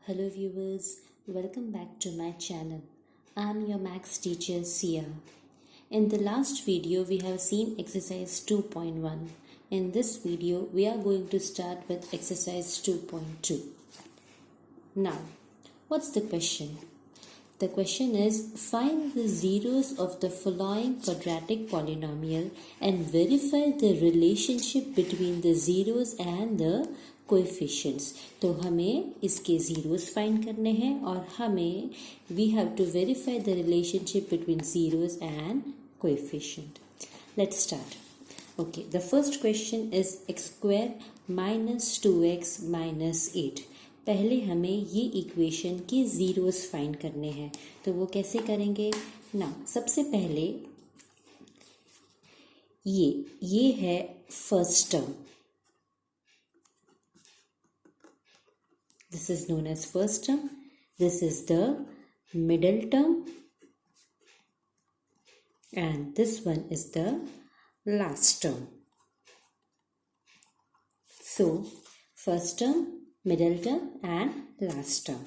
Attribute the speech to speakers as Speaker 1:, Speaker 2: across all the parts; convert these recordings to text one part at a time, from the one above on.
Speaker 1: Hello viewers, welcome back to my channel. I am your maths teacher Sia. In the last video we have seen exercise 2.1. In this video we are going to start with exercise 2.2. Now, what's the question? The question is, find the zeros of the following quadratic polynomial and verify the relationship between the zeros and the coefficients. तो हमें इसके zeros find करने हैं और हमें we have to verify the relationship between zeros and coefficient. Let's start. Okay, the first question is x square minus 2x minus 8. पहले हमें ये इक्वेशन के ज़ीरोस फाइंड करने हैं. तो वो कैसे करेंगे ना? सबसे पहले ये है first term. This is known as first term. This is the middle term. And this one is the last term. So, first term, middle term and last term.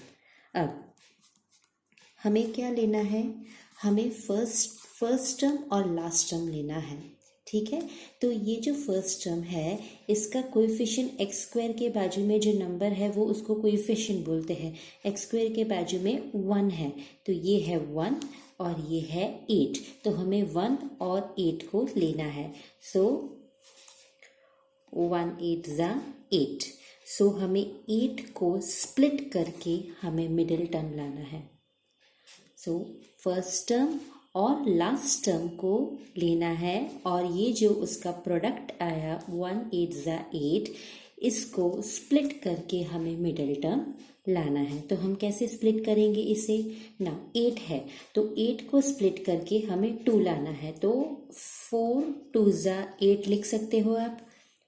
Speaker 1: अब हमें क्या लेना है? हमें फर्स्ट टर्म और लास्ट टर्म लेना है. ठीक है. तो ये जो फर्स्ट टर्म है इसका कोएफिशिएंट एक्स स्क्वायर के बाजू में जो नंबर है वो उसको कोएफिशिएंट बोलते हैं. एक्स स्क्वायर के बाजू में 1 है तो ये है 1 और ये है 8. तो हमें 1 और 8 को लेना है. सो 1 8 ज़ा 8. सो हमें 8 को स्प्लिट करके हमें मिडिल टर्म लाना है. सो फर्स्ट टर्म और लास्ट टर्म को लेना है और ये जो उसका प्रोडक्ट आया 1 8 ज़ा 8 इसको स्प्लिट करके हमें मिडिल टर्म लाना है. तो हम कैसे स्प्लिट करेंगे इसे ना? 8 है तो 8 को स्प्लिट करके हमें 2 लाना है. तो 4 2 ज़ा 8 लिख सकते हो आप.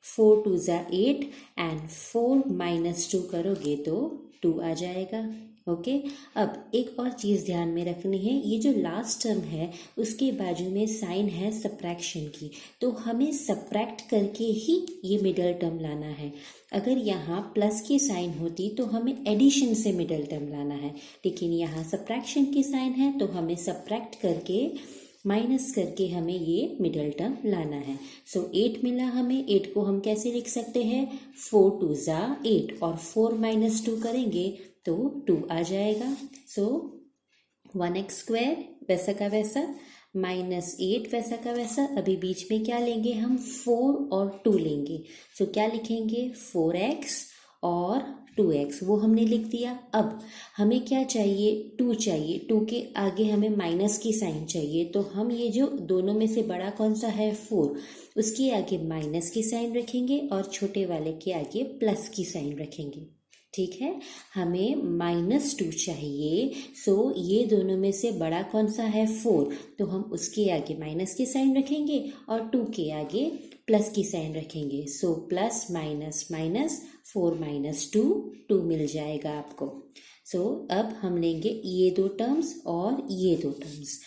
Speaker 1: 4 2 ज़ा 8 एंड 4 माइनस 2 करोगे तो 2 आ जाएगा. ओके. अब एक और चीज़ ध्यान में रखनी है. ये जो लास्ट टर्म है उसके बाजू में साइन है सब्ट्रैक्शन की. तो हमें सब्ट्रैक्ट करके ही ये मिडिल टर्म लाना है. अगर यहाँ प्लस की साइन होती तो हमें एडिशन से मिडिल टर्म लाना है. लेकिन यहाँ सब्ट्रैक्शन की साइन है तो हमें सब्ट्रैक्ट करके माइनस करके हमें ये मिडिल टर्म लाना है. सो 8 मिला हमें. 8 को हम कैसे लिख सकते हैं? 4 2 ज़ा 8 और 4 माइनस 2 करेंगे तो 2 आ जाएगा. सो 1x स्क्वायर वैसा का वैसा माइनस 8 वैसा का वैसा. अभी बीच में क्या लेंगे हम? 4 और 2 लेंगे. सो क्या लिखेंगे? 4x और 2x. वो हमने लिख दिया. अब हमें क्या चाहिए? 2 चाहिए. 2 के आगे हमें माइनस की साइन चाहिए. तो हम ये जो दोनों में से बड़ा कौन सा है 4 उसके आगे माइनस की साइन रखेंगे और छोटे वाले के आगे प्लस की साइन रखेंगे. ठीक है. हमें -2 चाहिए. सो ये दोनों में से बड़ा कौन सा है? 4. तो हम उसके आगे माइनस की साइन रखेंगे और 2 के आगे प्लस की साइन रखेंगे. So plus minus minus 4 minus 2 2 मिल जाएगा आपको. सो अब हम लेंगे ये दो टर्म्स और ये दो terms.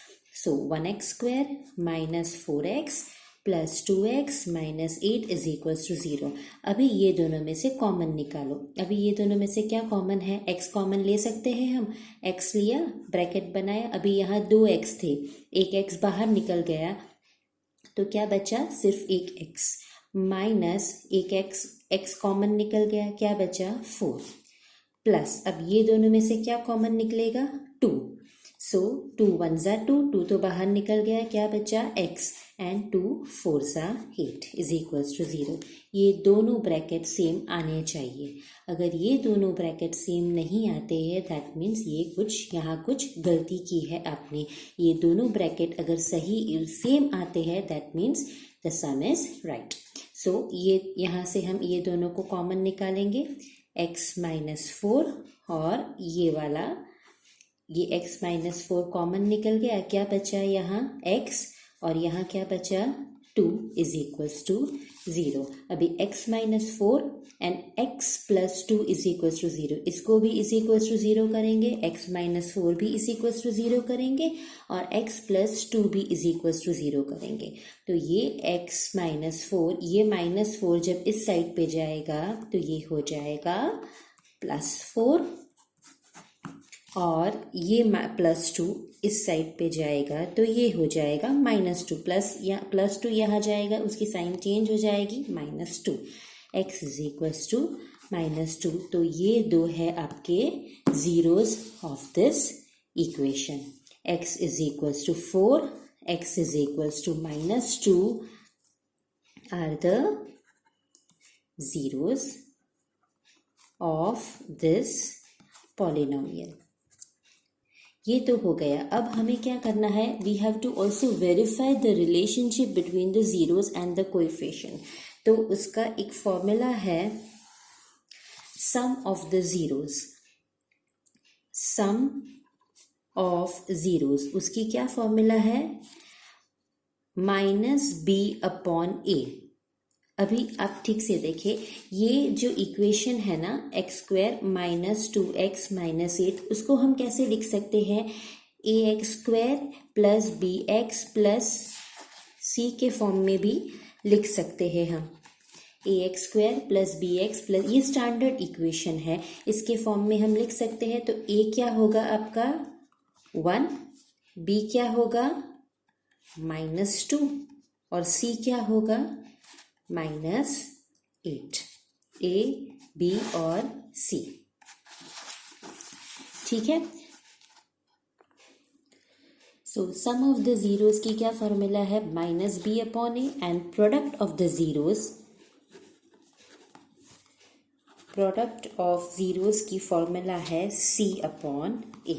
Speaker 1: So 1x square minus 4x plus 2x minus 8 is equals to 0. अभी ये दोनों में से कॉमन निकालो. अभी ये दोनों में से क्या कॉमन है? x कॉमन ले सकते हैं हम. x लिया, ब्रैकेट बनाया. अभी यहाँ 2x थे, एक x बाहर निकल गया तो क्या बचा? सिर्फ एक x माइनस एक x कॉमन निकल गया. क्या बचा? 4 प्लस. अब ये दोनों में से क्या कॉमन निकलेगा? 2. सो 2 1 ज़ा 2 2 तो बाहर निकल गया. क्या बचा? x एंड 2 4 ज़ा 8 इज इक्वल्स टू 0. ये दोनों ब्रैकेट सेम आने चाहिए. अगर ये दोनों ब्रैकेट सेम नहीं आते हैं दैट मीन्स ये यहाँ कुछ गलती की है आपने. ये दोनों ब्रैकेट अगर सही सेम आते हैं that means the sum is right. So ये यहाँ से हम ये दोनों को कॉमन निकालेंगे. x माइनस 4 और ये वाला ये x माइनस 4 कॉमन निकल गया. क्या बचा यहाँ? x और यहाँ क्या बचा? 2 इज इक्वल्स टू 0. अभी x माइनस 4 एंड x प्लस 2 इज इक्वल्स टू 0. इसको भी इज इक्वल्स टू 0 करेंगे. x माइनस 4 भी इज इक्वल्स टू 0 करेंगे और x प्लस 2 भी इज इक्वल्स टू 0 करेंगे. तो ये x माइनस 4 ये माइनस 4 जब इस साइड पे जाएगा तो ये हो जाएगा +4 और ये +2 इस साइड पे जाएगा तो ये हो जाएगा -2 +2 यहाँ जाएगा, उसकी साइन चेंज हो जाएगी -2। x is equals to -2। तो ये दो है आपके zeros of this equation. x is equals to 4, x is equals to -2 are the zeros of this polynomial। ये तो हो गया। अब हमें क्या करना है, we have to also verify the relationship between the zeros and the coefficient. तो उसका एक फॉर्मूला है sum of the zeros. Sum of zeros, उसकी क्या फॉर्मूला है, -b/a। अभी आप ठीक से देखिए, ये जो इक्वेशन है ना x² -2x -8, उसको हम कैसे लिख सकते हैं, ax² + bx + c के फॉर्म में भी लिख सकते हैं हम। ax² + bx + ये स्टैंडर्ड इक्वेशन है, इसके फॉर्म में हम लिख सकते हैं। तो a क्या होगा आपका 1, b क्या होगा -2 और c क्या होगा -8। a, b और c, ठीक है। So sum of the zeros की क्या फॉर्मूला है, -b/a and product of the zeros, product of zeros की फॉर्मूला है c/a।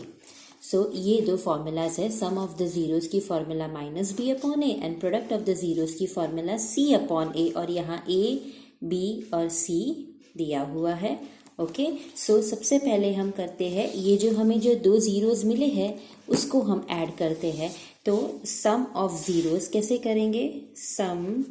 Speaker 1: सो ये दो फॉर्मूलाज है, सम ऑफ द जीरोस की formula -b/a and product of the zeros की फॉर्मूला c/a, और यहाँ a, b और c दिया हुआ है। ओके, सो सबसे पहले हम करते हैं, ये जो हमें जो दो जीरोस मिले हैं उसको हम ऐड करते हैं। तो सम ऑफ जीरोस कैसे करेंगे, सम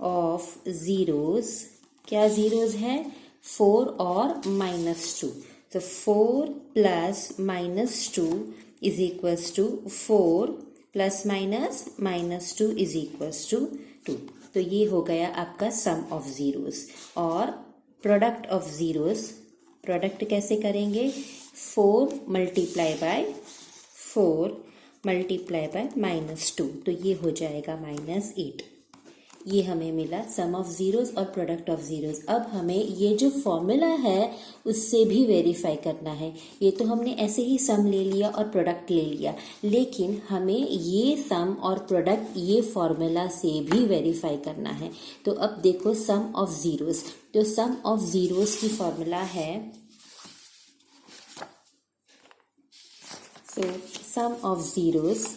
Speaker 1: ऑफ जीरोस, क्या जीरोस है 4 और -2। तो 4 + -2 is equals to 4 ± -2 is equals to 2। तो ये हो गया आपका सम ऑफ जीरोस। और प्रोडक्ट ऑफ जीरोस, प्रोडक्ट कैसे करेंगे, 4 × 4 × -2, तो ये हो जाएगा -8। ये हमें मिला सम ऑफ जीरोस और प्रोडक्ट ऑफ जीरोस। अब हमें ये जो फॉर्मूला है उससे भी वेरीफाई करना है। ये तो हमने ऐसे ही सम ले लिया और प्रोडक्ट ले लिया, लेकिन हमें ये सम और प्रोडक्ट ये फॉर्मूला से भी वेरीफाई करना है। तो अब देखो सम ऑफ जीरोस, तो सम ऑफ जीरोस की फॉर्मूला है, so sum of zeros,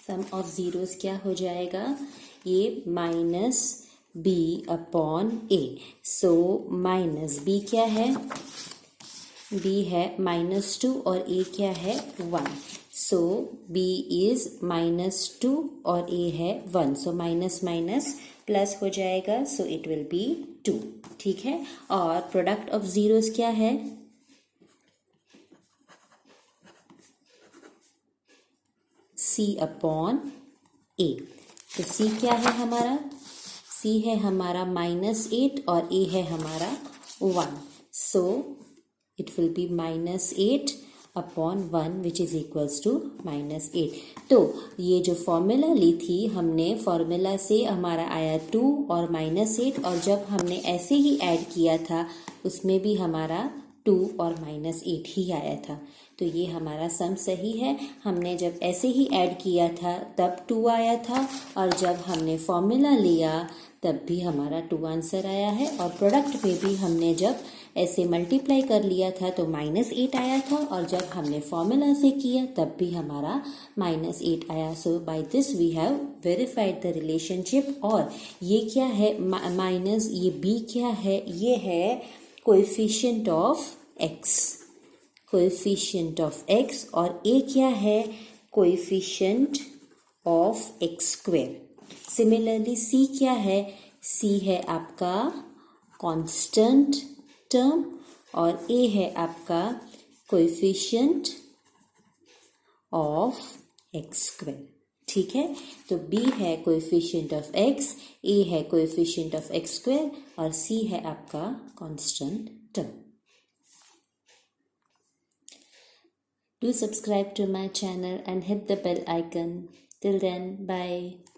Speaker 1: sum of zeros क्या हो जाएगा, ये -b/a। सो -b क्या है, b है -2 और a क्या है 1। सो b इज -2 और a है 1। सो माइनस माइनस प्लस हो जाएगा, सो इट विल बी 2, ठीक है। और प्रोडक्ट ऑफ जीरोस क्या है, c/a। तो c क्या है हमारा, c है हमारा -8 और a है हमारा 1। So it will be -8/1 which is equals to -8। तो ये जो फॉर्मूला ली थी हमने, फॉर्मूला से हमारा आया 2 और -8, और जब हमने ऐसे ही ऐड किया था उसमें भी हमारा 2 और -8 ही आया था। तो ये हमारा सम सही है। हमने जब ऐसे ही ऐड किया था तब 2 आया था, और जब हमने फॉर्मूला लिया तब भी हमारा 2 आंसर आया है। और प्रोडक्ट में भी हमने जब ऐसे मल्टीप्लाई कर लिया था तो -8 आया था, और जब हमने फॉर्मूला से किया तब भी हमारा -8 आया। So by this we have verified the relationship. और ये क्या है माइनस, ये b क्या है, ये है coefficient of x, coefficient of x, और a क्या है, coefficient of x²। Similarly c क्या है, c है आपका कांस्टेंट टर्म, और a है आपका कोएफिशिएंट ऑफ x², ठीक है, तो b है कोएफिशिएंट ऑफ x, a है कोएफिशिएंट ऑफ x स्क्वायर और c है आपका constant term. Do subscribe to my channel and hit the bell icon. Till then, bye.